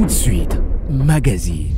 de suite, magazine.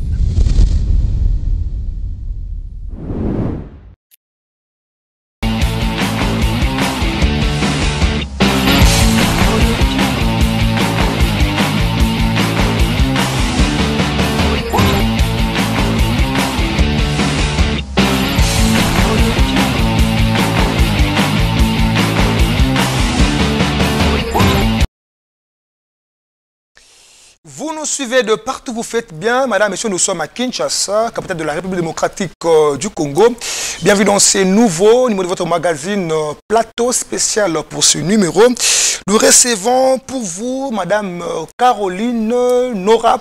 Vous nous suivez de partout, vous faites bien. Madame, Messieurs, nous sommes à Kinshasa, capitale de la République démocratique du Congo. Bienvenue dans ce nouveau numéro de votre magazine Plateau spécial pour ce numéro. Nous recevons pour vous Madame Caroline Nora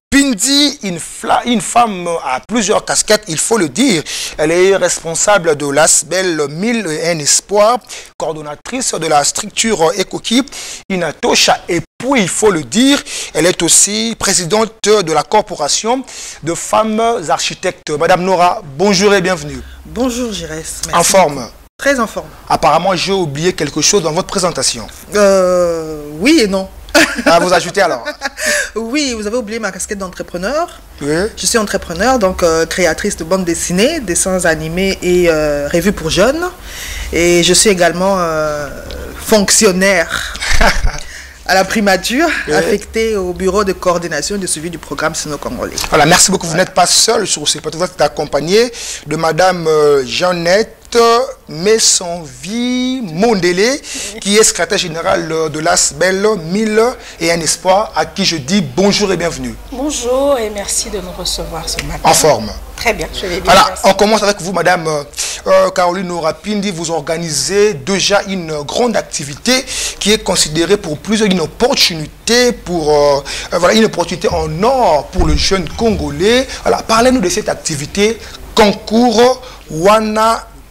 Pindi, une femme à plusieurs casquettes, il faut le dire. Elle est responsable de l'ASBEL 1001 Espoir, coordonnatrice de la structure Ekoki, Inatosha, et puis il faut le dire, elle est aussi présidente de la corporation de femmes architectes. Madame Nora, bonjour et bienvenue. Bonjour Giresse. En forme? Très en forme. Apparemment, j'ai oublié quelque chose dans votre présentation. Oui et non. À vous ajouter alors? Oui, vous avez oublié ma casquette d'entrepreneur. Oui. Je suis entrepreneur, donc créatrice de bande dessinée, dessins animés et revues pour jeunes. Et je suis également fonctionnaire à la primature, oui, affectée au bureau de coordination et de suivi du programme Sino-Congolais. Voilà, merci beaucoup. Vous n'êtes pas seul sur ce plateau, vous êtes accompagné de Madame Jeannette Messonvie Mondele, qui est secrétaire générale de l'ASBEL 1001 Espoir, à qui je dis bonjour et bienvenue. Bonjour et merci de nous recevoir ce matin. En forme? Très bien, je vais bien. Voilà, on commence avec vous, Madame Caroline Nora Pindi. Vous organisez déjà une grande activité qui est considérée pour plusieurs une opportunité, voilà, une opportunité en or pour le jeune Congolais. Voilà, parlez-nous de cette activité, concours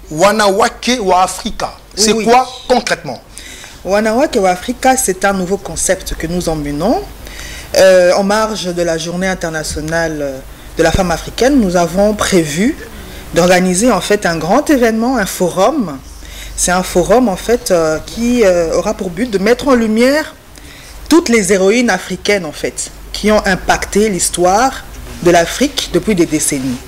Wanawake wa Africa. C'est oui, quoi concrètement? Wanawake wa Africa, c'est un nouveau concept que nous emmenons. En marge de la journée internationale de la femme africaine, nous avons prévu d'organiser en fait un grand événement, un forum. C'est un forum en fait qui aura pour but de mettre en lumière toutes les héroïnes africaines en fait qui ont impacté l'histoire de l'Afrique depuis des décennies.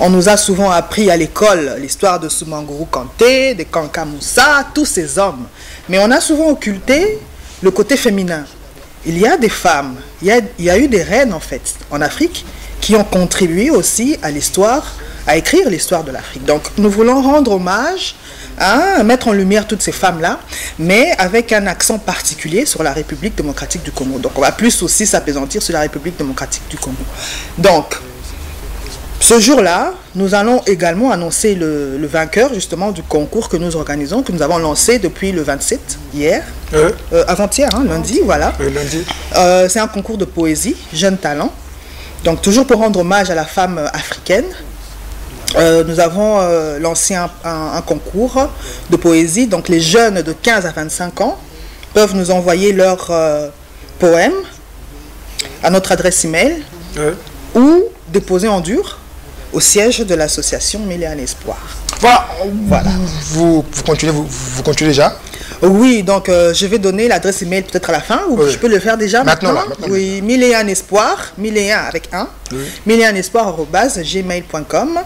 On nous a souvent appris à l'école l'histoire de Soumanguru Kanté, de Kanka Moussa, tous ces hommes. Mais on a souvent occulté le côté féminin. Il y a des femmes, il y a eu des reines en fait en Afrique qui ont contribué aussi à l'histoire, à écrire l'histoire de l'Afrique. Donc nous voulons rendre hommage, mettre en lumière toutes ces femmes-là, mais avec un accent particulier sur la République démocratique du Congo. Donc on va plus aussi s'appesantir sur la République démocratique du Congo. Donc, ce jour-là, nous allons également annoncer le vainqueur justement du concours que nous organisons, que nous avons lancé depuis le 27, hier, avant-hier, lundi, voilà. Lundi. C'est un concours de poésie, Jeunes Talents. Donc toujours pour rendre hommage à la femme africaine, nous avons lancé un concours de poésie. Donc les jeunes de 15 à 25 ans peuvent nous envoyer leurs poèmes à notre adresse email ou déposer en dur au siège de l'association 1001 Espoir. Voilà. Vous continuez déjà? Oui, donc je vais donner l'adresse email peut-être à la fin, ou je peux le faire déjà maintenant. Oui, 1001 Espoir, 1001 avec 1, 1001 espoir@gmail.com,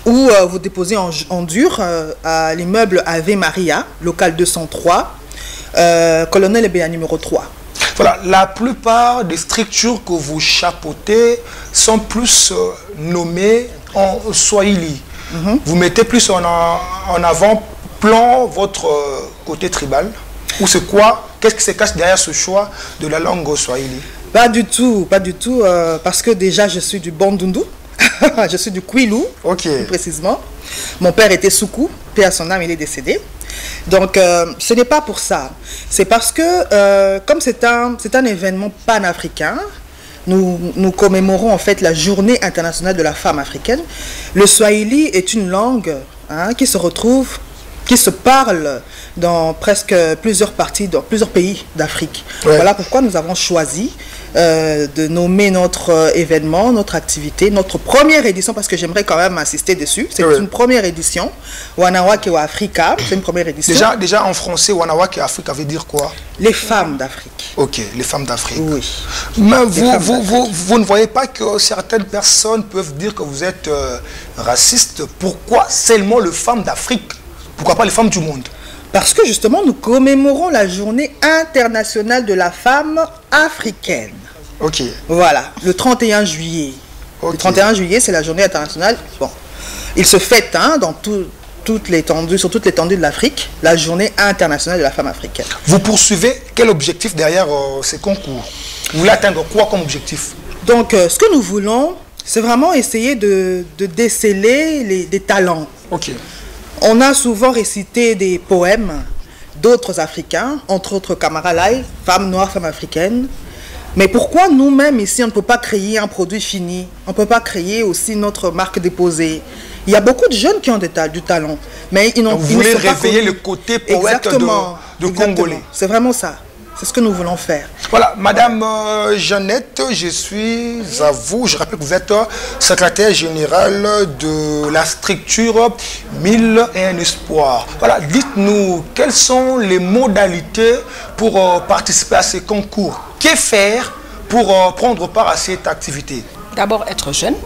ou vous déposez en dur à l'immeuble Ave Maria, local 203, Colonel Ebea numéro 3. Voilà, la plupart des structures que vous chapeautez sont plus nommées en Swahili. Vous mettez plus en avant-plan votre côté tribal? Ou c'est quoi? Qu'est-ce qui se cache derrière ce choix de la langue Swahili? Pas du tout, parce que déjà je suis du Bandundu, je suis du Kwilu, plus précisément. Mon père était Soukou, paix à son âme, il est décédé. Donc ce n'est pas pour ça, c'est parce que comme c'est un événement panafricain, nous commémorons en fait la journée internationale de la femme africaine. Le Swahili est une langue qui se retrouve qui se parlent dans presque plusieurs parties, dans plusieurs pays d'Afrique. Ouais. Voilà pourquoi nous avons choisi de nommer notre événement, notre activité, notre première édition, parce que j'aimerais quand même insister dessus. C'est une première édition. Wanawake wa Africa, c'est une première édition. Déjà en français, Wanawake Africa veut dire quoi? Les femmes d'Afrique. Ok, les femmes d'Afrique. Oui. Mais vous ne voyez pas que certaines personnes peuvent dire que vous êtes raciste. Pourquoi seulement les femmes d'Afrique? Pourquoi pas les femmes du monde? Parce que justement, nous commémorons la journée internationale de la femme africaine. Ok. Voilà, le 31 juillet. Okay. Le 31 juillet, c'est la journée internationale. Bon, il se fête dans toute l'étendue, sur toute l'étendue de l'Afrique, la journée internationale de la femme africaine. Vous poursuivez quel objectif derrière ces concours? Vous voulez atteindre quoi comme objectif? Donc, ce que nous voulons, c'est vraiment essayer de déceler des talents. Ok. On a souvent récité des poèmes d'autres Africains, entre autres Kamara Lai, femmes noires, femmes africaines. Mais pourquoi nous-mêmes ici, on ne peut pas créer un produit fini? On ne peut pas créer aussi notre marque déposée? Il y a beaucoup de jeunes qui ont du talent, mais ils n'ont pas. Vous voulez réveiller le côté poète de Congolais. C'est vraiment ça. C'est ce que nous voulons faire. Voilà, Madame Jeannette, je suis à vous. Je rappelle que vous êtes secrétaire générale de la structure 1001 Espoirs. Voilà, dites-nous, quelles sont les modalités pour participer à ces concours? Que faire pour prendre part à cette activité? D'abord, être jeune.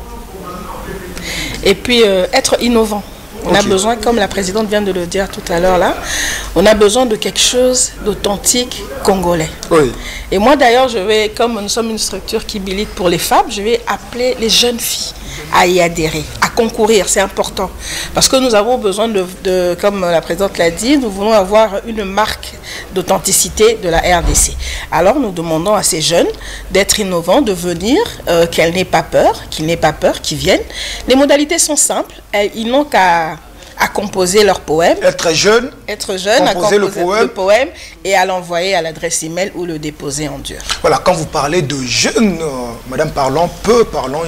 Et puis, être innovant. On a besoin, comme la présidente vient de le dire tout à l'heure là, on a besoin de quelque chose d'authentique congolais. Oui. Et moi d'ailleurs, comme nous sommes une structure qui milite pour les femmes, je vais appeler les jeunes filles à y adhérer, à concourir, c'est important. Parce que nous avons besoin comme la présidente l'a dit, nous voulons avoir une marque d'authenticité de la RDC. Alors nous demandons à ces jeunes d'être innovants, de venir, qu'ils n'aient pas peur, qu'ils viennent. Les modalités sont simples, ils n'ont qu'à composer leur poème. Être jeune, à composer le poème et à l'envoyer à l'adresse email ou le déposer en dur. Voilà, quand vous parlez de jeunes, madame, parlons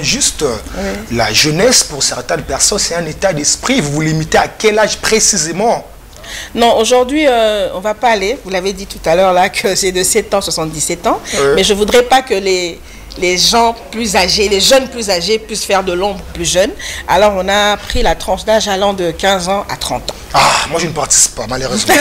juste. Oui. La jeunesse, pour certaines personnes, c'est un état d'esprit. Vous vous limitez à quel âge précisément? Non, aujourd'hui, on ne va pas aller. Vous l'avez dit tout à l'heure là que c'est de 7 ans, 77 ans. Oui. Mais je ne voudrais pas que les gens plus âgés, les jeunes plus âgés puissent faire de l'ombre plus jeunes. Alors on a pris la tranche d'âge allant de 15 ans à 30 ans. Ah, moi je ne participe pas, malheureusement.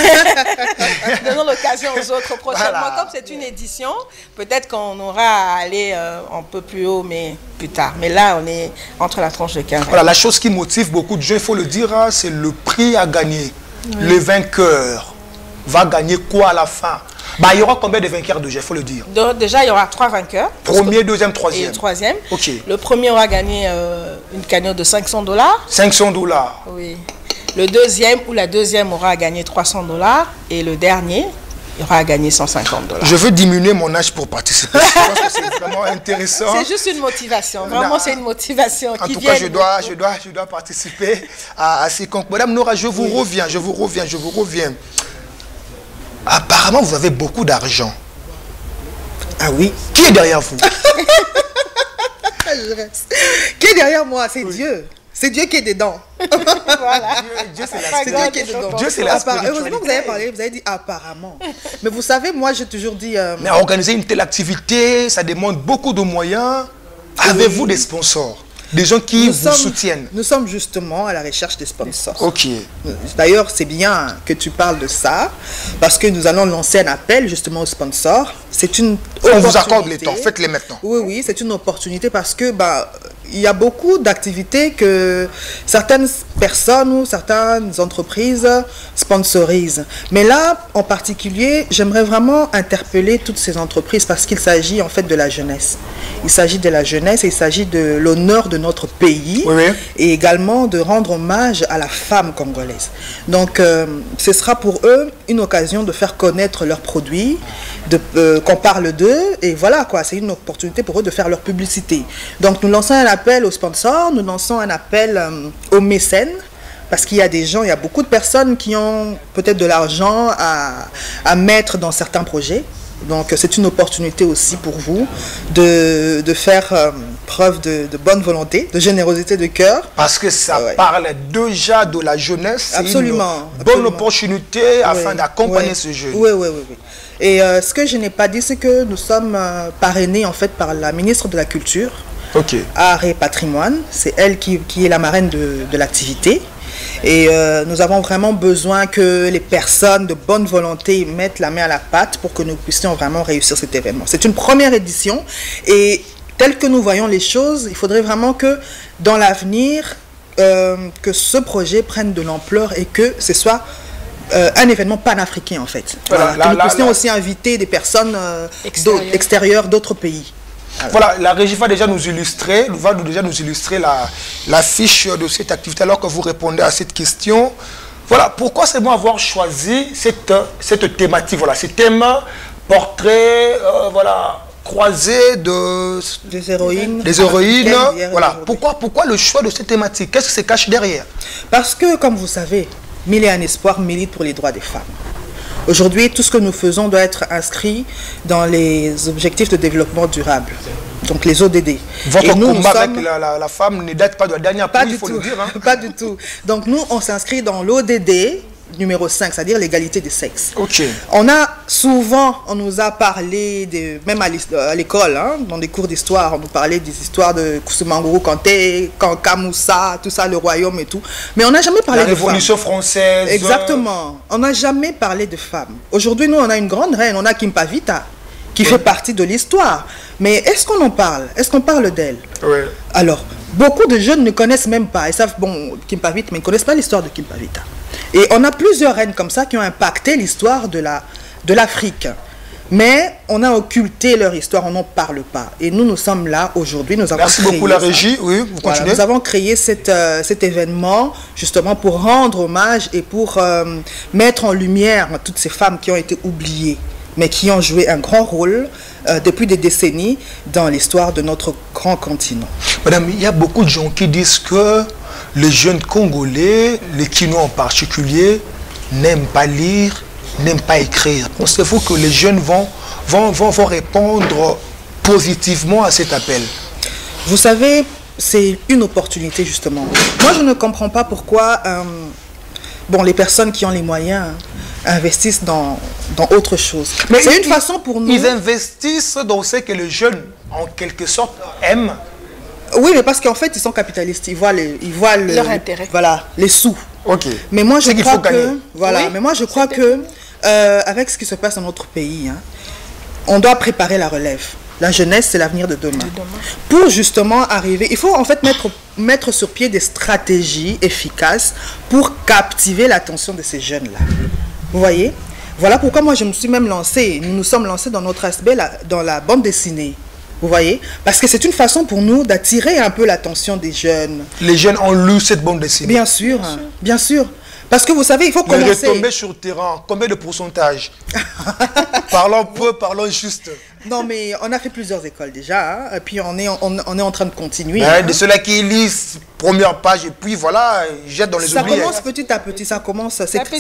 Donnons l'occasion aux autres prochainement. Voilà. Comme c'est une édition, peut-être qu'on aura à aller un peu plus haut, mais plus tard. Mais là, on est entre la tranche de 15 ans. Voilà, la chose qui motive beaucoup de gens, il faut le dire, c'est le prix à gagner. Oui. Le vainqueur va gagner quoi à la fin? Bah, il y aura combien de vainqueurs déjà, il faut le dire? Déjà, il y aura 3 vainqueurs. Premier, deuxième, troisième. Et troisième. Ok. Le premier aura gagné une cagnotte de $500. $500. Oui. Le deuxième ou la deuxième aura gagné $300. Et le dernier, il aura gagné $150. Je veux diminuer mon âge pour participer. Je pense que c'est vraiment intéressant. C'est juste une motivation. Vraiment, c'est une motivation. En tout cas, je dois participer à ces concours. Madame Nora, je vous reviens. Apparemment, vous avez beaucoup d'argent. Ah oui? Qui est derrière vous? Qui est derrière moi? C'est Dieu. C'est Dieu qui est dedans. Voilà. Dieu, c'est la spiritualité. Heureusement que vous avez parlé, vous avez dit apparemment. Mais vous savez, moi, j'ai toujours dit... Mais organiser une telle activité, ça demande beaucoup de moyens. Avez-vous des sponsors? Des gens qui vous soutiennent? Nous sommes justement à la recherche des sponsors. Ok. D'ailleurs, c'est bien que tu parles de ça, parce que nous allons lancer un appel justement aux sponsors. C'est une opportunité. On vous accorde les temps, faites-les maintenant. Oui, c'est une opportunité parce que il y a beaucoup d'activités que certaines personnes ou certaines entreprises sponsorisent. Mais là, en particulier, j'aimerais vraiment interpeller toutes ces entreprises parce qu'il s'agit en fait de la jeunesse. Il s'agit de la jeunesse et il s'agit de l'honneur de notre pays et également de rendre hommage à la femme congolaise. Donc, ce sera pour eux une occasion de faire connaître leurs produits, qu'on parle d'eux et voilà quoi, c'est une opportunité pour eux de faire leur publicité. Donc, nous lançons un appel aux sponsors, nous lançons un appel aux mécènes. Parce qu'il y a des gens, il y a beaucoup de personnes qui ont peut-être de l'argent à mettre dans certains projets. Donc c'est une opportunité aussi pour vous de faire preuve de bonne volonté, de générosité de cœur. Parce que ça parle déjà de la jeunesse. Absolument. C'est une bonne opportunité afin d'accompagner ce jeune. Oui. Et ce que je n'ai pas dit, c'est que nous sommes parrainés en fait par la ministre de la Culture, Art et Patrimoine. C'est elle qui est la marraine de l'activité. Et nous avons vraiment besoin que les personnes de bonne volonté mettent la main à la pâte pour que nous puissions vraiment réussir cet événement. C'est une première édition et tel que nous voyons les choses, il faudrait vraiment que dans l'avenir, que ce projet prenne de l'ampleur et que ce soit un événement panafricain en fait. Que nous puissions aussi inviter des personnes extérieures d'autres pays. Voilà, la régie va déjà nous illustrer, la fiche de cette activité alors que vous répondez à cette question. Voilà, pourquoi c'est bon avoir choisi cette thématique, voilà, ces thèmes, portraits, voilà, croisés des héroïnes. Voilà, pourquoi le choix de cette thématique? Qu'est-ce qui se cache derrière? Parce que, comme vous savez, Mille et un espoirs milite pour les droits des femmes. Aujourd'hui, tout ce que nous faisons doit être inscrit dans les objectifs de développement durable, donc les ODD. Votre combat avec la femme ne date pas de la dernière pluie, il faut le dire. Hein. Pas du tout. Donc nous, on s'inscrit dans l'ODD numéro 5, c'est-à-dire l'égalité des sexes. On nous a parlé, même à l'école, hein, dans des cours d'histoire, on nous parlait des histoires de Koussoumanguru Kanté, Kanka Moussa, tout ça, le royaume et tout. Mais on n'a jamais parlé de femmes. La Révolution française. Exactement. On n'a jamais parlé de femmes. Aujourd'hui, nous, on a une grande reine, on a Kimpavita, qui fait partie de l'histoire. Mais est-ce qu'on en parle? Est-ce qu'on parle d'elle? Alors, beaucoup de jeunes ne connaissent même pas. Ils savent, bon, Kimpavita, mais ils ne connaissent pas l'histoire de Kimpavita. Et on a plusieurs reines comme ça qui ont impacté l'histoire de l'Afrique. Mais on a occulté leur histoire, on n'en parle pas. Et nous sommes là aujourd'hui. Merci beaucoup la régie. Oui, vous continuez. Nous avons créé cet événement justement pour rendre hommage et pour mettre en lumière toutes ces femmes qui ont été oubliées, mais qui ont joué un grand rôle depuis des décennies dans l'histoire de notre grand continent. Madame, il y a beaucoup de gens qui disent que les jeunes Congolais, les Kinois en particulier, n'aiment pas lire, n'aiment pas écrire. Pensez-vous que les jeunes vont répondre positivement à cet appel? Vous savez, c'est une opportunité justement. Moi, je ne comprends pas pourquoi les personnes qui ont les moyens investissent dans autre chose. Mais c'est une façon pour nous... Ils investissent dans ce que les jeunes, en quelque sorte, aiment. Oui, mais parce qu'en fait, ils sont capitalistes. Ils voient leur intérêt. Voilà, les sous. Mais moi, je crois que... Voilà, mais moi, je crois que avec ce qui se passe dans notre pays, hein, on doit préparer la relève. La jeunesse, c'est l'avenir de demain. Pour justement arriver... Il faut en fait mettre sur pied des stratégies efficaces pour captiver l'attention de ces jeunes-là. Vous voyez? Voilà pourquoi moi, je me suis même lancée. Nous nous sommes lancés dans notre aspect, dans la bande dessinée. Vous voyez? Parce que c'est une façon pour nous d'attirer un peu l'attention des jeunes. Les jeunes ont lu cette bande dessinée? Bien sûr, bien sûr. Parce que vous savez, il faut commencer... Mais retomber sur le terrain, combien de pourcentage? Parlons peu, parlons juste. Non, mais on a fait plusieurs écoles déjà, hein, et puis on est en train de continuer. Hein. De ceux-là qui lisent première page, et puis voilà, ils jettent dans les oubliettes. Ça commence petit à petit,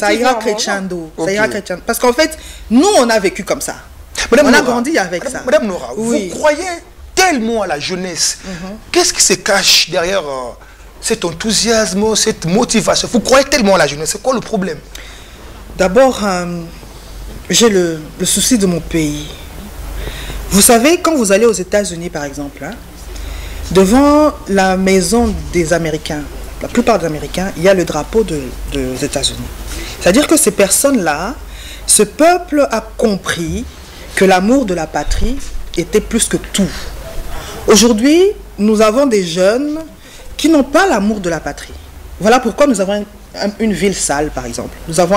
ça ira crescendo. Parce qu'en fait, nous, on a vécu comme ça. On a grandi avec ça. Madame Nora, vous croyez tellement à la jeunesse. Qu'est-ce qui se cache derrière cet enthousiasme, cette motivation? Vous croyez tellement à la jeunesse, c'est quoi le problème? D'abord, j'ai le souci de mon pays. Vous savez, quand vous allez aux États-Unis, par exemple, hein, devant la maison des Américains, la plupart des Américains, il y a le drapeau des États-Unis. C'est-à-dire que ces personnes-là, ce peuple a compris que l'amour de la patrie était plus que tout. Aujourd'hui, nous avons des jeunes qui n'ont pas l'amour de la patrie. Voilà pourquoi nous avons une ville sale, par exemple. Nous avons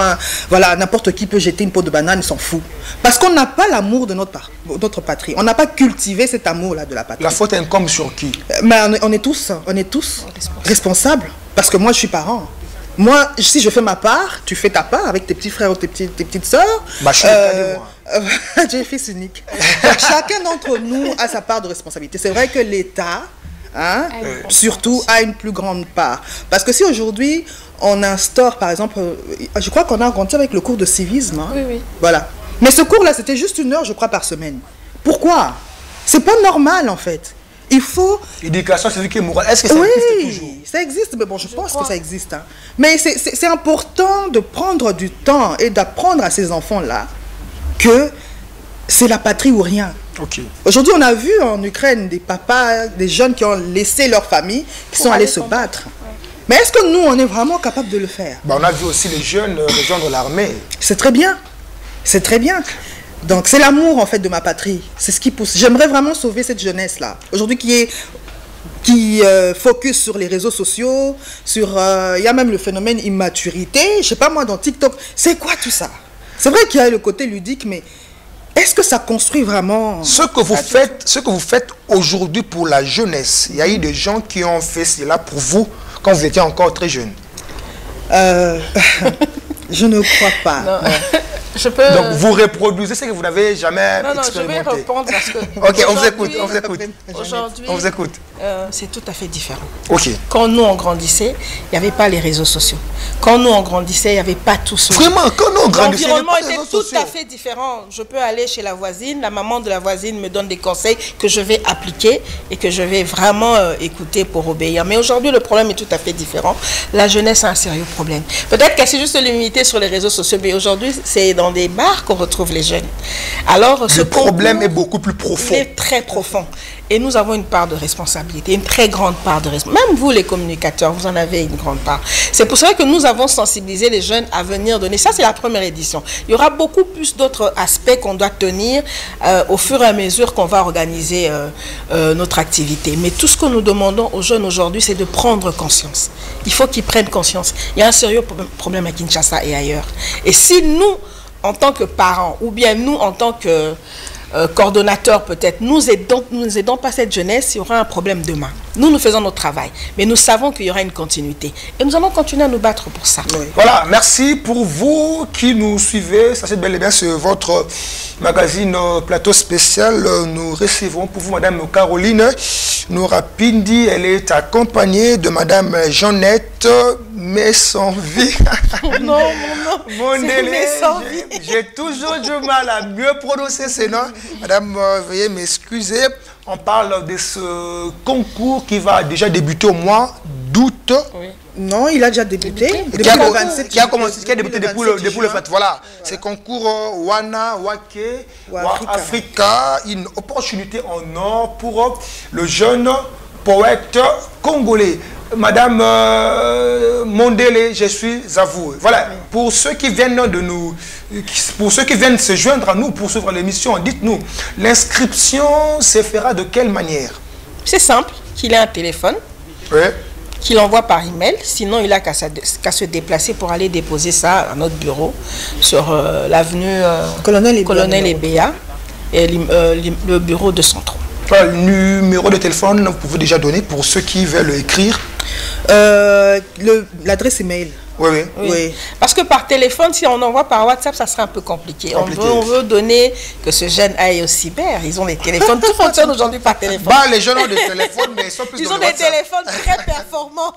n'importe qui peut jeter une peau de banane, il s'en fout. Parce qu'on n'a pas l'amour de notre patrie. On n'a pas cultivé cet amour-là de la patrie. La faute incombe sur qui? Mais on est tous responsables. Parce que moi, je suis parent. Moi, si je fais ma part, tu fais ta part avec tes petits frères ou tes petites sœurs. Bah, je suis le cas de moi. Tu es fils unique. Donc, chacun d'entre nous a sa part de responsabilité. C'est vrai que l'État, hein, surtout, a une plus grande part. Parce que si aujourd'hui, on instaure, par exemple, je crois qu'on a rencontré avec le cours de civisme. Hein, oui. Voilà. Mais ce cours-là, c'était juste 1 heure, je crois, par semaine. Pourquoi? C'est pas normal, en fait. il faut... Éducation civique et morale, est-ce que ça existe toujours? Oui, ça existe, mais bon, je pense que ça existe. Hein. Mais c'est important de prendre du temps et d'apprendre à ces enfants-là que c'est la patrie ou rien. Ok. Aujourd'hui, on a vu en Ukraine des papas, des jeunes qui ont laissé leur famille, qui sont allés se battre. Mais est-ce que nous, on est vraiment capable de le faire? On a vu aussi les jeunes rejoindre l'armée. C'est très bien. C'est très bien. Donc, c'est l'amour, en fait, de ma patrie. C'est ce qui pousse. J'aimerais vraiment sauver cette jeunesse-là. Aujourd'hui, qui focus sur les réseaux sociaux, sur... Il y a même le phénomène immaturité. Je sais pas, moi, dans TikTok. C'est quoi tout ça? C'est vrai qu'il y a le côté ludique, mais... Est-ce que ça construit vraiment... Ce que vous faites aujourd'hui pour la jeunesse, il y a eu des gens qui ont fait cela pour vous quand vous étiez encore très jeune. Je ne crois pas. Non. Je peux... Donc vous reproduisez ce que vous n'avez jamais expérimenté. Je vais répondre parce que... Ok, on vous écoute. Aujourd'hui, on vous écoute. C'est tout à fait différent. Ok. Quand nous, on grandissait, il n'y avait pas les réseaux sociaux. Quand nous, on grandissait, il n'y avait pas tout ça. Vraiment, quand nous, on grandissait, l'environnement était tout à fait différent. Je peux aller chez la voisine, la maman de la voisine me donne des conseils que je vais appliquer et que je vais vraiment écouter pour obéir. Mais aujourd'hui, le problème est tout à fait différent. La jeunesse a un sérieux problème. Peut-être qu'elle s'est juste limitée sur les réseaux sociaux, mais aujourd'hui, c'est dans des bars qu'on retrouve les jeunes. Alors, le problème est beaucoup plus profond. Il est très profond. Et nous avons une part de responsabilité, une très grande part de responsabilité. Même vous, les communicateurs, vous en avez une grande part. C'est pour cela que nous avons sensibilisé les jeunes à venir donner. Ça, c'est la première édition. Il y aura beaucoup plus d'autres aspects qu'on doit tenir au fur et à mesure qu'on va organiser notre activité. Mais tout ce que nous demandons aux jeunes aujourd'hui, c'est de prendre conscience. Il faut qu'ils prennent conscience. Il y a un sérieux problème à Kinshasa et ailleurs. Et si nous, en tant que parents, ou bien nous, en tant que coordonnateurs peut-être, nous aidons pas cette jeunesse, il y aura un problème demain. Nous faisons notre travail, mais nous savons qu'il y aura une continuité. Et nous allons continuer à nous battre pour ça. Oui. Voilà, merci pour vous qui nous suivez. Ça c'est bel et bien sur votre magazine Plateau Spécial. Nous recevons pour vous Madame Caroline Nourapindi. Elle est accompagnée de Madame Jeannette Messonvie. Non, mon délai, j'ai toujours du mal à mieux prononcer ce nom. Madame, veuillez m'excuser. On parle de ce concours qui va déjà débuter au mois d'août. Oui. Non, il a déjà débuté. Qui a débuté depuis le fait. Voilà, ce concours Wana, Wake, Africa, une opportunité en or pour le jeune poète congolais. Madame Mondele, je suis à vous. Voilà, pour ceux qui viennent se joindre à nous pour suivre l'émission, dites-nous, l'inscription se fera de quelle manière? C'est simple, qu'il ait un téléphone, qu'il envoie par email, sinon il n'a qu'à se déplacer pour aller déposer ça à notre bureau sur l'avenue Colonel Ebea et le bureau 203. Le numéro de téléphone, vous pouvez déjà donner pour ceux qui veulent écrire. L'adresse email. Oui. Parce que par téléphone, si on envoie par WhatsApp, ça sera un peu compliqué. On veut donner que ce jeune aille au cyber. Ils ont des téléphones. Tout fonctionne aujourd'hui par téléphone. Les jeunes ont des téléphones, mais ils sont plus Ils ont des téléphones très performants.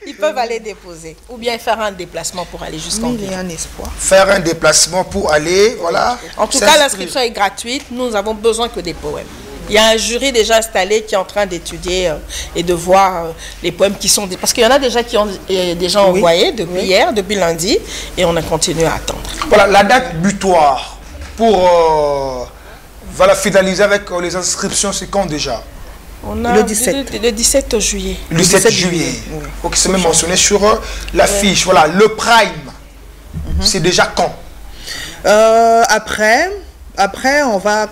Ils peuvent aller déposer. Ou bien faire un déplacement pour aller jusqu'en ville. Il y a un espoir. Faire un déplacement pour aller, voilà. En tout cas, l'inscription est gratuite. Nous avons besoin que des poèmes. Il y a un jury déjà installé qui est en train d'étudier et de voir les poèmes qui sont... Parce qu'il y en a déjà qui ont déjà envoyé depuis hier, depuis lundi, et on a continué à attendre. Voilà, la date butoir pour finaliser avec les inscriptions, c'est quand déjà? On a le 17 juillet. Le 17 juillet. Oui. C'est même mentionné sur l'affiche. Voilà, le prime, c'est déjà quand? Après, on va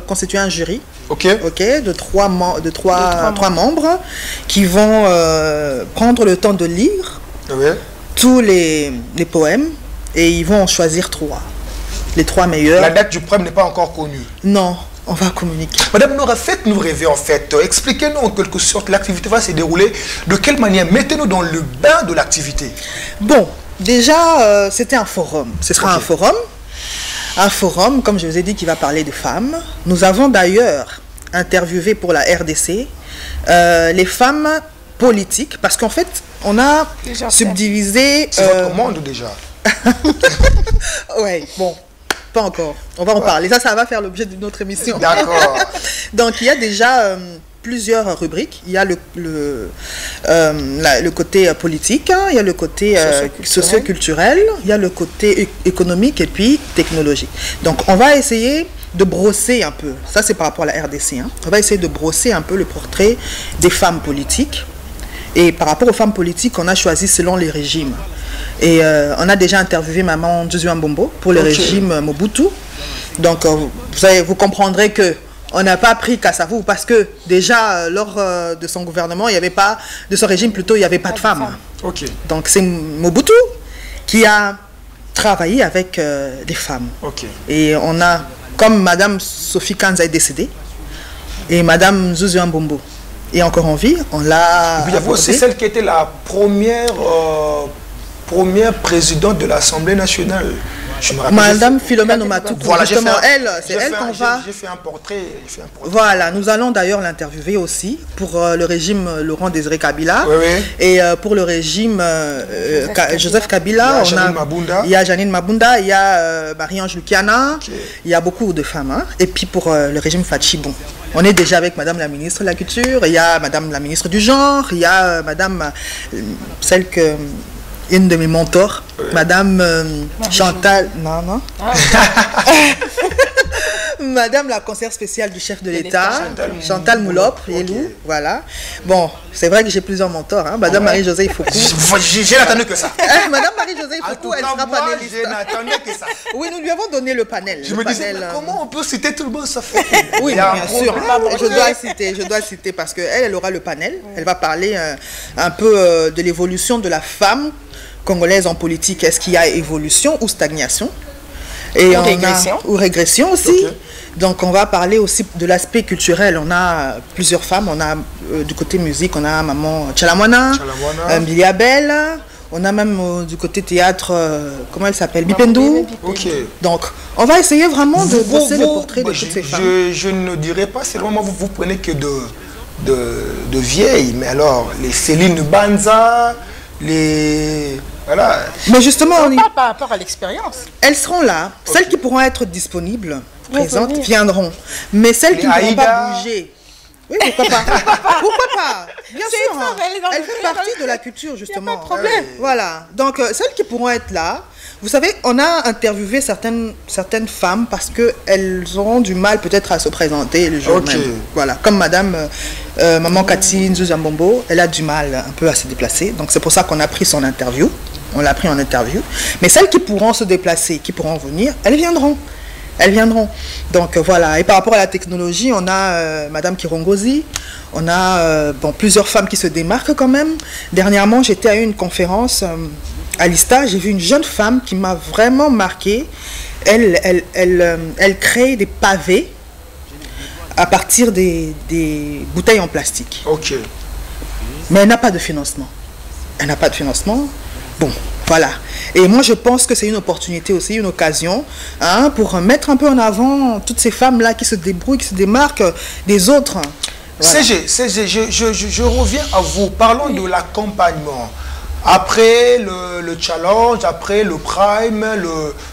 constituer un jury. De trois membres qui vont prendre le temps de lire tous les poèmes et ils vont en choisir 3. Les 3 meilleurs. La date du prime n'est pas encore connue. Non, on va communiquer. Madame Nora, faites-nous rêver en fait. Expliquez-nous en quelque sorte, l'activité va se dérouler de quelle manière? Mettez-nous dans le bain de l'activité. Bon, déjà, c'était un forum. Ce sera un forum. Un forum, comme je vous ai dit, qui va parler de femmes. Nous avons d'ailleurs interviewé pour la RDC les femmes politiques, parce qu'en fait, on a subdivisé... C'est votre monde déjà. Oui, bon, pas encore. On va en parler. Ça va faire l'objet d'une autre émission. D'accord. Donc, il y a déjà plusieurs rubriques. Il y a le côté politique, hein, il y a le côté socio-culturel, il y a le côté économique et puis technologique. Donc on va essayer de brosser un peu, ça c'est par rapport à la RDC, hein. On va essayer de brosser un peu le portrait des femmes politiques. Et par rapport aux femmes politiques, on a choisi selon les régimes. Et on a déjà interviewé maman Josué Mbombo pour le régime Mobutu. Donc vous comprendrez que on n'a pas pris Kassavou parce que déjà lors de son gouvernement, il n'y avait pas, de son régime plutôt, il n'y avait pas de femmes. Okay. Donc c'est Mobutu qui a travaillé avec des femmes. Okay. Et on a, comme madame Sophie Kanza est décédée, et madame Josué Mbombo est encore en vie, on l'a. Il y avait aussi celle qui était la première présidente de l'Assemblée nationale. Madame Philomène Oumatou. Voilà, justement, c'est elle qu'on va. J'ai fait un portrait. Voilà, nous allons d'ailleurs l'interviewer aussi pour le régime Laurent Désiré Kabila. Oui, oui. Et pour le régime Joseph Kabila, il y a Janine Mabunda, il y a Marie-Ange Lukiana, il y a beaucoup de femmes. Hein. Et puis pour le régime Fachi, bon, on est déjà avec Madame la ministre de la Culture, il y a Madame la ministre du Genre, il y a Madame, celle que. Une de mes mentors, Madame Chantal, non. Madame la conseillère spéciale du chef de l'État, Chantal Moulop, Elou, voilà. Bon, c'est vrai que j'ai plusieurs mentors, hein. Madame Marie-Josée Foucault. J'ai n'attendu que ça. Madame Marie-Josée Foucault, elle sera panéliste. Je n'attendais que ça. Oui, nous lui avons donné le panel. Je me disais, comment on peut citer tout le monde, ça fait. Oui, bien sûr. Je dois citer parce qu'elle aura le panel. Elle va parler un peu de l'évolution de la femme congolaise en politique. Est-ce qu'il y a évolution ou stagnation? Et ou régression aussi. Okay. Donc on va parler aussi de l'aspect culturel. On a plusieurs femmes. On a du côté musique, on a maman Chalamwana, Billy Abel. On a même du côté théâtre, comment elle s'appelle, Bipendou. Okay. Donc on va essayer vraiment de bosser le portrait de toutes ces femmes. Je ne dirais pas seulement vous prenez que de vieilles, mais alors les Céline Banza, les... Voilà. Mais justement, on parle par rapport à l'expérience. Elles seront là. Okay. Celles qui pourront être disponibles, présentes, viendront. Mais celles qui ne pourront pas bouger. Oui, pourquoi pas? Pourquoi pas? Bien sûr. Hein. Elle fait partie de la culture, justement. Pas de problème. Voilà. Donc, celles qui pourront être là, vous savez, on a interviewé certaines femmes parce qu'elles auront du mal peut-être à se présenter le jour même. Voilà. Comme madame Maman Cathy Nzuzambombo, elle a du mal un peu à se déplacer. Donc, c'est pour ça qu'on a pris son interview. On l'a pris en interview. Mais celles qui pourront se déplacer, qui pourront venir, elles viendront. Elles viendront. Donc voilà. Et par rapport à la technologie, on a Madame Kirongozi, on a plusieurs femmes qui se démarquent quand même. Dernièrement, j'étais à une conférence à l'ISTA, j'ai vu une jeune femme qui m'a vraiment marquée. Elle crée des pavés à partir des bouteilles en plastique. Ok. Mais elle n'a pas de financement. Elle n'a pas de financement. Bon, voilà. Et moi, je pense que c'est une opportunité aussi, une occasion, hein, pour mettre un peu en avant toutes ces femmes-là qui se débrouillent, qui se démarquent des autres. Voilà. Je reviens à vous. Parlons de l'accompagnement. Après le challenge, après le prime,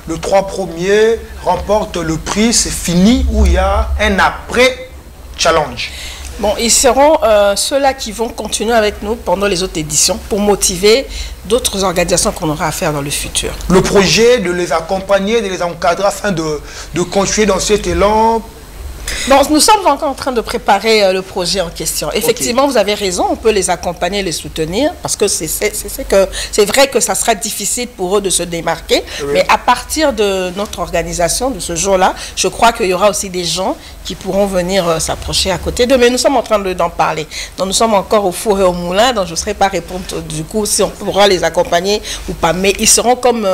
le 3 premiers remportent le prix, c'est fini, où il y a un après-challenge. Bon, ils seront ceux-là qui vont continuer avec nous pendant les autres éditions pour motiver d'autres organisations qu'on aura à faire dans le futur. Le projet de les accompagner, de les encadrer afin de continuer dans cet élan. Bon, nous sommes encore en train de préparer le projet en question. Effectivement, vous avez raison, on peut les accompagner, les soutenir, parce que c'est vrai que ça sera difficile pour eux de se démarquer, mais à partir de notre organisation, de ce jour-là, je crois qu'il y aura aussi des gens qui pourront venir s'approcher à côté d'eux, mais nous sommes en train d'en parler. Donc nous sommes encore au four et au moulin, donc je ne saurais pas répondre du coup si on pourra les accompagner ou pas, mais ils seront comme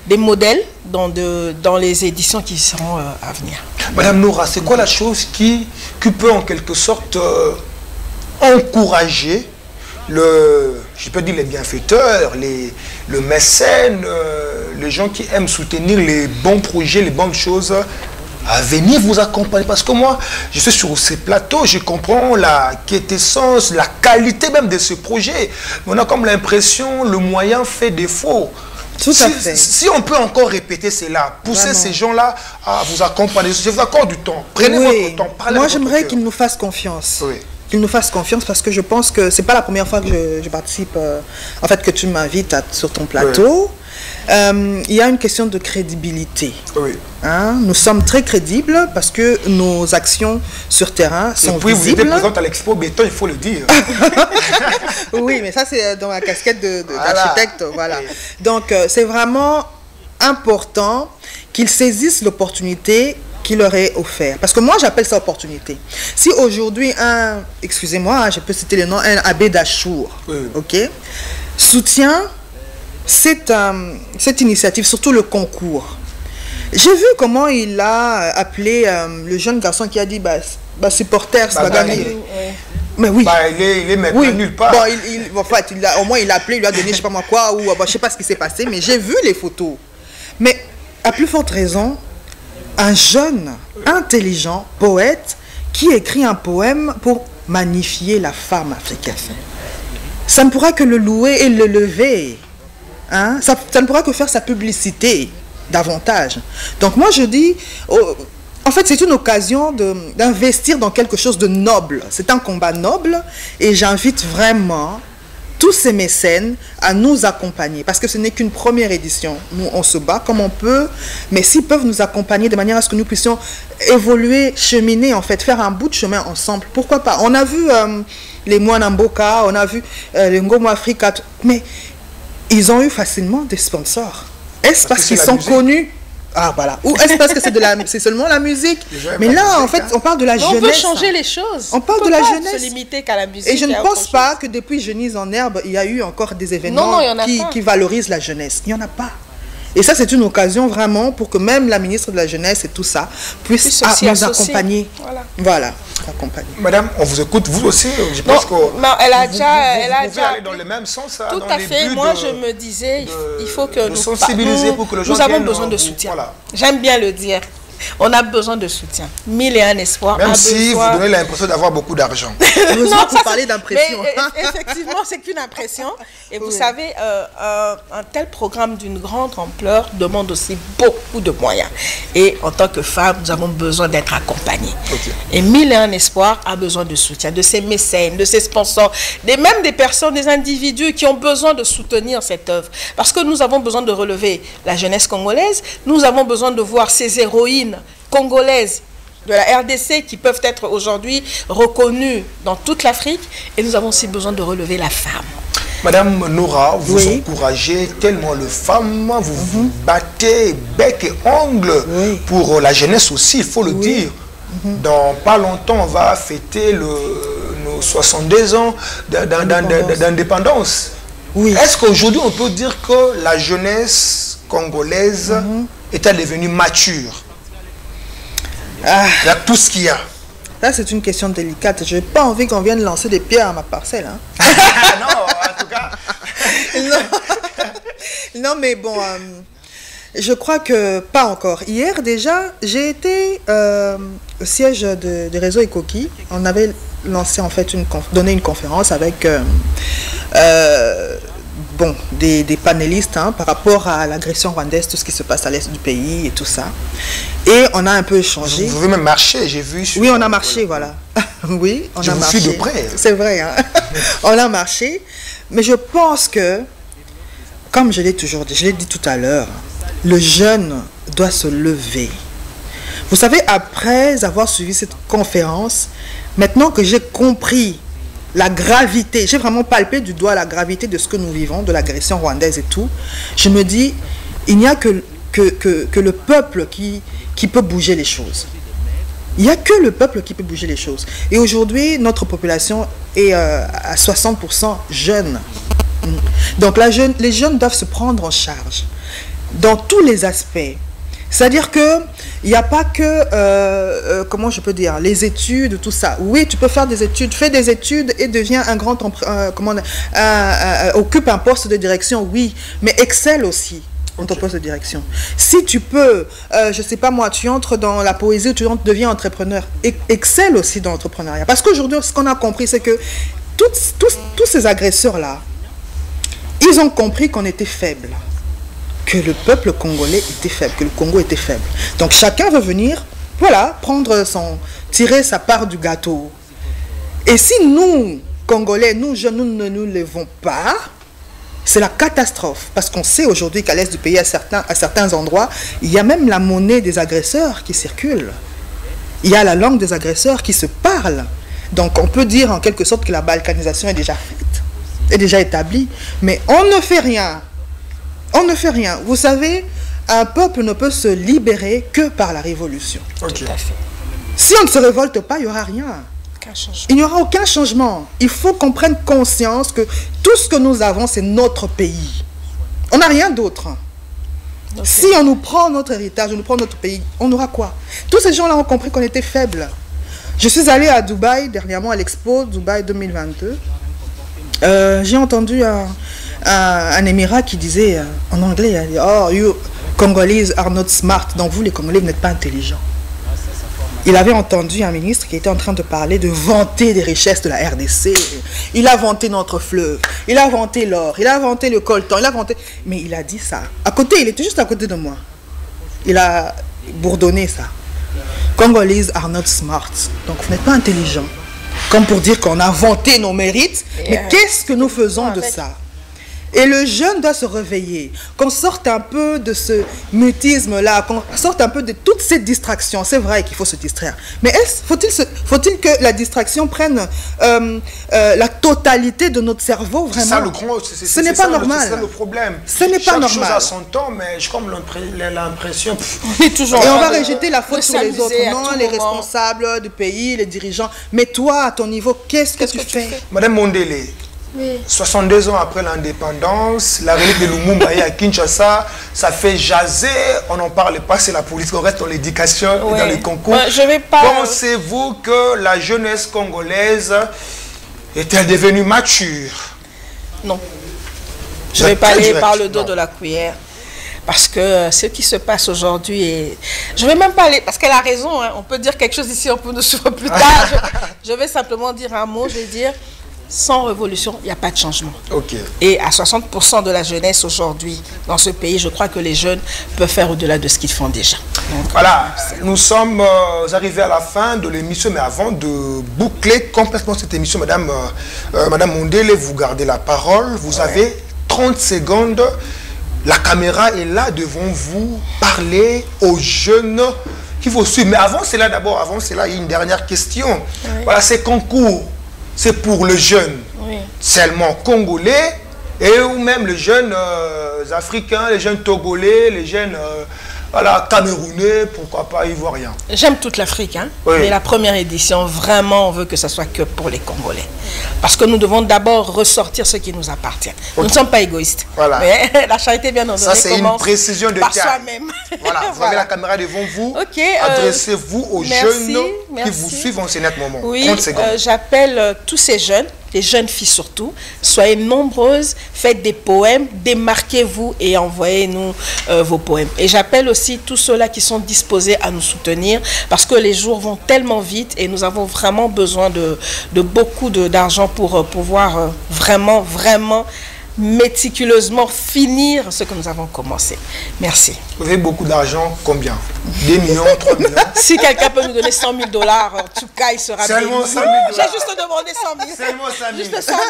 des modèles dans les éditions qui seront à venir. Madame Nora, c'est quoi la chose qui peut en quelque sorte encourager je peux dire les bienfaiteurs, le mécène, les gens qui aiment soutenir les bons projets, les bonnes choses, à venir vous accompagner? Parce que moi, je suis sur ces plateaux, je comprends la quintessence, la qualité même de ce projet. Mais on a comme l'impression le moyen fait défaut. Tout à fait. Si on peut encore répéter cela, pousser ces gens-là à vous accompagner, je vous accorde du temps. Prenez votre temps. Moi, j'aimerais qu'ils nous fassent confiance. Oui. qu'ils nous fassent confiance parce que je pense que c'est pas la première fois que je participe, en fait, que tu m'invites sur ton plateau. Il y a une question de crédibilité. Oui. Hein? Nous sommes très crédibles parce que nos actions sur terrain sont visibles. Vous étiez présente à l'Expo Béton, il faut le dire. Oui, mais ça c'est dans la casquette d'architecte. Voilà. Donc c'est vraiment important qu'ils saisissent l'opportunité qui leur est offerte. Parce que moi j'appelle ça opportunité. Si aujourd'hui excusez-moi, je peux citer le nom, un abbé d'Achour, ok, soutient cette initiative, surtout le concours. J'ai vu comment il a appelé le jeune garçon qui a dit supporter, ça va gagner. Mais oui. Il est maintenant nulle part. Bon, en fait, au moins il a appelé, il lui a donné je sais pas moi quoi, ou je sais pas ce qui s'est passé, mais j'ai vu les photos. Mais à plus forte raison, un jeune, intelligent, poète, qui écrit un poème pour magnifier la femme africaine. Ça ne pourra que le louer et le lever. Hein? Ça ne pourra que faire sa publicité davantage. Donc moi je dis, en fait c'est une occasion d'investir dans quelque chose de noble. C'est un combat noble et j'invite vraiment tous ces mécènes à nous accompagner parce que ce n'est qu'une première édition. Nous on se bat comme on peut, mais s'ils peuvent nous accompagner de manière à ce que nous puissions évoluer, cheminer en fait, faire un bout de chemin ensemble, pourquoi pas. On a vu les Mwanamboka, on a vu les Ngomo Africa, mais ils ont eu facilement des sponsors. Est-ce parce qu'ils sont connus? Ah voilà. Ou est-ce parce que c'est seulement la musique? Mais là, en fait, on parle de la jeunesse. On veut changer les choses. On parle de la jeunesse. Se limiter qu'à la musique. Et je ne pense pas que depuis Genise en herbe, il y a eu encore des événements qui valorisent la jeunesse. Il n'y en a pas. Et ça, c'est une occasion vraiment pour que même la ministre de la Jeunesse et tout ça puisse nous accompagner. Voilà. Accompagner. Madame, on vous écoute, vous aussi. Je pense que elle a déjà aller dans le même sens. Tout à fait. Moi, je me disais, il faut que nous sensibiliser pour que les gens avons besoin de soutien. Voilà. J'aime bien le dire. On a besoin de soutien. 1001 espoirs. Même si vous donnez l'impression d'avoir beaucoup d'argent. Heureusement pour parler d'impression. Effectivement, c'est qu'une impression. Et vous savez, un tel programme d'une grande ampleur demande aussi beaucoup de moyens. Et en tant que femme, nous avons besoin d'être accompagnés. Et 1001 espoirs a besoin de soutien, de ses mécènes, de ses sponsors, même des personnes, des individus qui ont besoin de soutenir cette œuvre. Parce que nous avons besoin de relever la jeunesse congolaise. Nous avons besoin de voir ces héroïnes congolaises de la RDC qui peuvent être aujourd'hui reconnues dans toute l'Afrique, et nous avons aussi besoin de relever la femme. Madame Nora, vous encouragez tellement les femmes, vous vous battez bec et ongle pour la jeunesse aussi, il faut le dire. Dans pas longtemps, on va fêter nos 62 ans d'indépendance. Est-ce qu'aujourd'hui, on peut dire que la jeunesse congolaise est devenue mature? Il y a tout ce qu'il y a. Là, c'est une question délicate. Je n'ai pas envie qu'on vienne lancer des pierres à ma parcelle. Hein. Non, en tout cas. Non, mais bon, je crois que pas encore. Hier, déjà, j'ai été au siège de réseau Ekoki. On avait lancé, en fait, donné une conférence avec des panélistes par rapport à l'agression rwandaise, tout ce qui se passe à l'est du pays et tout ça. Et on a un peu échangé. Vous avez même marché, j'ai vu. Oui, on a marché, voilà. Oui, on a marché. Je vous suis de près. C'est vrai, hein. On a marché. Mais je pense que, comme je l'ai toujours dit, je l'ai dit tout à l'heure, le jeune doit se lever. Vous savez, après avoir suivi cette conférence, maintenant que j'ai compris la gravité, j'ai vraiment palpé du doigt la gravité de ce que nous vivons, de l'agression rwandaise et tout, je me dis, il n'y a que le peuple qui peut bouger les choses. Il n'y a que le peuple qui peut bouger les choses. Et aujourd'hui, notre population est à 60% jeune. Donc les jeunes doivent se prendre en charge dans tous les aspects. C'est-à-dire qu'il n'y a pas que, comment je peux dire, les études, tout ça. Oui, tu peux faire des études, fais des études et deviens un grand, occupe un poste de direction, oui, mais excelle aussi dans ton poste de direction. Si tu peux, je ne sais pas moi, tu entres dans la poésie, tu deviens entrepreneur, excelle aussi dans l'entrepreneuriat. Parce qu'aujourd'hui, ce qu'on a compris, c'est que tous ces agresseurs-là, ils ont compris qu'on était faibles. Que le peuple congolais était faible, que le Congo était faible. Donc chacun veut venir, voilà, tirer sa part du gâteau. Et si nous, Congolais, nous jeunes, nous ne nous levons pas, c'est la catastrophe. Parce qu'on sait aujourd'hui qu'à l'est du pays, à certains endroits, il y a même la monnaie des agresseurs qui circule. Il y a la langue des agresseurs qui se parle. Donc on peut dire en quelque sorte que la balkanisation est déjà faite, est déjà établie. Mais on ne fait rien. On ne fait rien. Vous savez, un peuple ne peut se libérer que par la révolution. Ok. Tout à fait. Si on ne se révolte pas, il n'y aura rien. Aucun changement. Il n'y aura aucun changement. Il faut qu'on prenne conscience que tout ce que nous avons, c'est notre pays. On n'a rien d'autre. Donc, Si on nous prend notre héritage, on nous prend notre pays, on aura quoi? Tous ces gens-là ont compris qu'on était faibles. Je suis allée à Dubaï, dernièrement à l'Expo Dubaï 2022. J'ai entendu un émirat qui disait en anglais, « Oh, you Congolese are not smart. » Donc vous, les Congolais, vous n'êtes pas intelligents. Il avait entendu un ministre qui était en train de parler, de vanter des richesses de la RDC. Il a vanté notre fleuve, il a vanté l'or, il a vanté le coltan, il a vanté... Mais il a dit ça. À côté, il était juste à côté de moi. Il a bourdonné ça. Congolese are not smart. Donc vous n'êtes pas intelligents. Comme pour dire qu'on a vanté nos mérites. Mais qu'est-ce que nous faisons de ça? Et le jeune doit se réveiller, qu'on sorte un peu de ce mutisme-là, qu'on sorte un peu de toutes ces distractions. C'est vrai qu'il faut se distraire. Mais faut-il que la distraction prenne la totalité de notre cerveau, vraiment? Ça, le grand, ce n'est pas normal. C'est ça le problème. Ce n'est pas normal. Chaque chose a son temps, mais j'ai comme l'impression... on est toujours Et en on va train rejeter la faute sur les autres, non, les responsables du pays, les dirigeants. Mais toi, à ton niveau, qu'est-ce que tu fais? Madame Mondele, Oui. 62 ans après l'indépendance, la relique de Lumumba est à Kinshasa, ça fait jaser, on n'en parle pas, c'est la politique, on reste dans l'éducation et dans les concours. Je vais pas... Pensez-vous que la jeunesse congolaise est-elle devenue mature? Non. Je vais pas aller par le dos de la cuillère. Parce que ce qui se passe aujourd'hui est... Je vais même pas aller... Parce qu'elle a raison, hein, on peut dire quelque chose ici, on peut nous suivre plus tard. Je vais simplement dire un mot, je vais dire... Sans révolution, il n'y a pas de changement. Ok. Et à 60% de la jeunesse aujourd'hui, dans ce pays, je crois que les jeunes peuvent faire au-delà de ce qu'ils font déjà. Donc, voilà, nous sommes arrivés à la fin de l'émission, mais avant de boucler complètement cette émission, Madame Mondele, vous gardez la parole. Vous avez 30 secondes. La caméra est là devant vous. Parlez aux jeunes qui vous suivent. Mais avant cela, d'abord, il y a une dernière question. Oui. Voilà, ces concours. C'est pour le jeune, seulement congolais, et ou même les jeunes africains, les jeunes togolais, les jeunes voilà, camerounais, pourquoi pas ivoiriens. J'aime toute l'Afrique, hein, mais la première édition, vraiment, on veut que ce soit que pour les Congolais. Parce que nous devons d'abord ressortir ce qui nous appartient. Nous ne sommes pas égoïstes. Voilà. Mais la charité bien ordonnée commence c'est une précision de par soi-même. Voilà, vous avez la caméra devant vous. Adressez-vous aux jeunes qui vous suivent en ce moment. Oui, j'appelle tous ces jeunes, les jeunes filles surtout, soyez nombreuses, faites des poèmes, démarquez-vous et envoyez-nous vos poèmes. Et j'appelle aussi tous ceux-là qui sont disposés à nous soutenir parce que les jours vont tellement vite et nous avons vraiment besoin de beaucoup d'argent pour pouvoir vraiment méticuleusement finir ce que nous avons commencé. Merci. Vous avez beaucoup d'argent, combien? 2 millions, 3 millions? Si quelqu'un peut nous donner $100 000, en tout cas, il sera béni. Seulement $100 000. J'ai juste demandé 100 000. Seulement 100 000. Juste 100 000.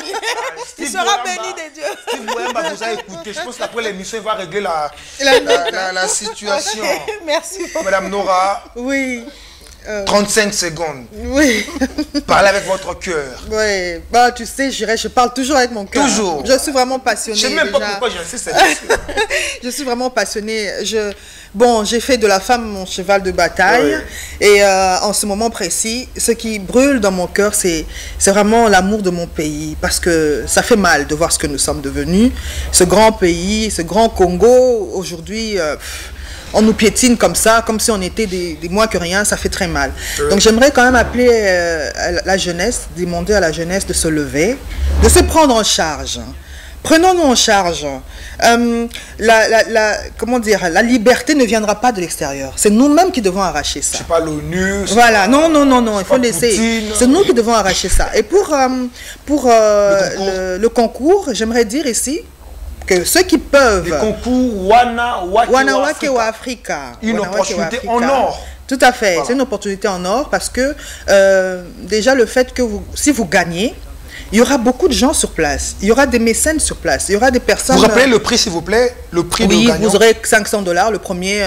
Il sera béni des dieux. Steve Boyamba vous a écouté. Je pense qu'après l'émission, il va régler la situation. Okay. Merci beaucoup. Madame Nora. Oui. 35 secondes. Oui. Parlez avec votre cœur. Oui. Bah, tu sais, je parle toujours avec mon cœur. Toujours. Je suis vraiment passionnée. Je ne sais même pas pourquoi j'ai fait cette question. Je suis vraiment passionnée. Bon, j'ai fait de la femme mon cheval de bataille. Oui. Et en ce moment précis, ce qui brûle dans mon cœur, c'est vraiment l'amour de mon pays. Parce que ça fait mal de voir ce que nous sommes devenus. Ce grand pays, ce grand Congo, aujourd'hui... on nous piétine comme ça, comme si on était des moins que rien, ça fait très mal. Donc j'aimerais quand même appeler la jeunesse, demander à la jeunesse de se lever, de se prendre en charge. Prenons-nous en charge. Comment dire, la liberté ne viendra pas de l'extérieur. C'est nous-mêmes qui devons arracher ça. C'est pas l'ONU. Voilà, non, il faut laisser. C'est nous qui devons arracher ça. Et pour le concours, j'aimerais dire ici, que ceux qui peuvent... Le concours Wanawake wa Africa. Une opportunité en or. Tout à fait. Voilà. C'est une opportunité en or parce que déjà le fait que si vous gagnez, il y aura beaucoup de gens sur place. Il y aura des mécènes sur place. Il y aura des personnes... Vous rappelez le prix, s'il vous plaît? Le prix de gagnant? Oui, vous aurez $500. Le premier,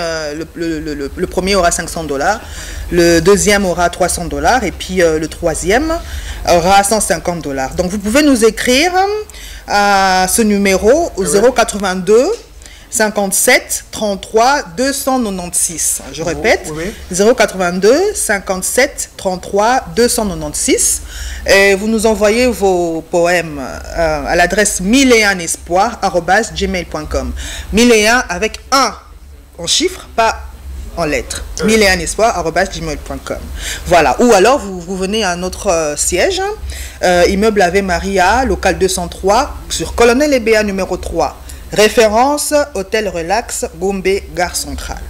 le premier aura $500. Le deuxième aura $300. Et puis le troisième aura $150. Donc, vous pouvez nous écrire à ce numéro au 082 57 33 296. Je répète, 082 57 33 296. Et vous nous envoyez vos poèmes à l'adresse 1001espoir@gmail.com. 1001 avec 1 en chiffres, pas en lettres. 1001espoir@gmail.com. Voilà. Ou alors vous venez à notre siège, immeuble Ave Maria, local 203, sur Colonel Ebea numéro 3. Référence, Hôtel Relax, Gombe, Gare Centrale.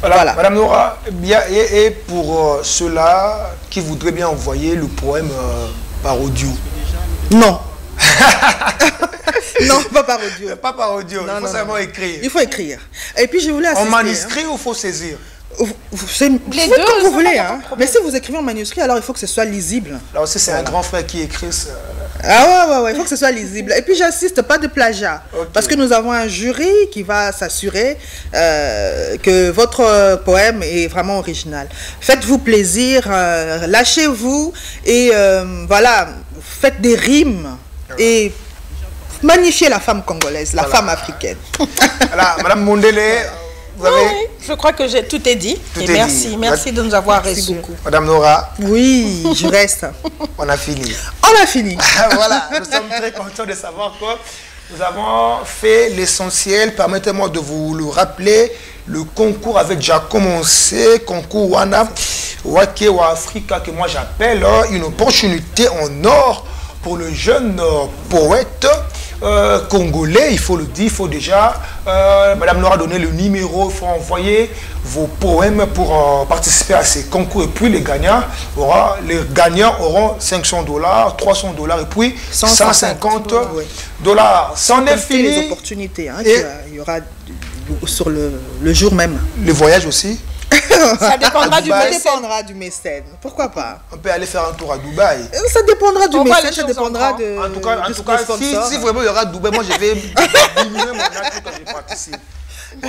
Voilà. Madame Nora, bien, et pour ceux-là qui voudraient bien envoyer le poème par audio? Non. Non, pas par audio. Pas par audio, il faut seulement écrire. Il faut écrire. Et puis je voulais assister. En manuscrit ou il faut saisir? Les deux, comme vous voulez. Hein. Mais si vous écrivez en manuscrit, alors il faut que ce soit lisible. Là aussi, c'est un grand frère qui écrit ça. Ah ouais, il faut que ce soit lisible. Et puis j'insiste, pas de plagiat. Okay. Parce que nous avons un jury qui va s'assurer que votre poème est vraiment original. Faites-vous plaisir, lâchez-vous et voilà, faites des rimes et magnifiez la femme congolaise, la femme africaine. Voilà, Madame Mondele, vous avez... Oui, je crois que tout est dit. Et merci de nous avoir reçus. Madame Nora. Oui, je reste. On a fini. On a fini. Voilà, nous sommes très contents de savoir que nous avons fait l'essentiel. Permettez-moi de vous le rappeler. Le concours avait déjà commencé. Concours Wana Wake wa Africa, que moi j'appelle une opportunité en or pour le jeune poète congolais, il faut le dire, il faut déjà, Madame Nora a donné le numéro, il faut envoyer vos poèmes pour participer à ces concours. Et puis les gagnants auront $500, $300 et puis $150. C'en est fini. Les opportunités, hein, il y aura sur le jour même. Le voyage aussi. Ça dépendra du mécène. Pourquoi pas? On peut aller faire un tour à Dubaï. Ça dépendra du mécène, ça dépendra de... En tout cas, si vraiment il y aura Dubaï, moi je vais diminuer mon âge quand je participe.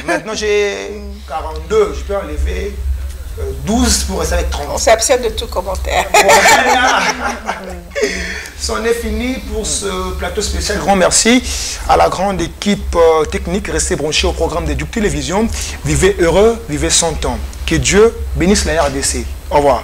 Maintenant j'ai 42, je peux enlever 12 pour rester avec 30. On s'abstient de tout commentaire. C'en est fini pour ce plateau spécial. Grand merci à la grande équipe technique. Restez branchés au programme de Duc Télévision. Vivez heureux, vivez 100 ans. Que Dieu bénisse la RDC. Au revoir.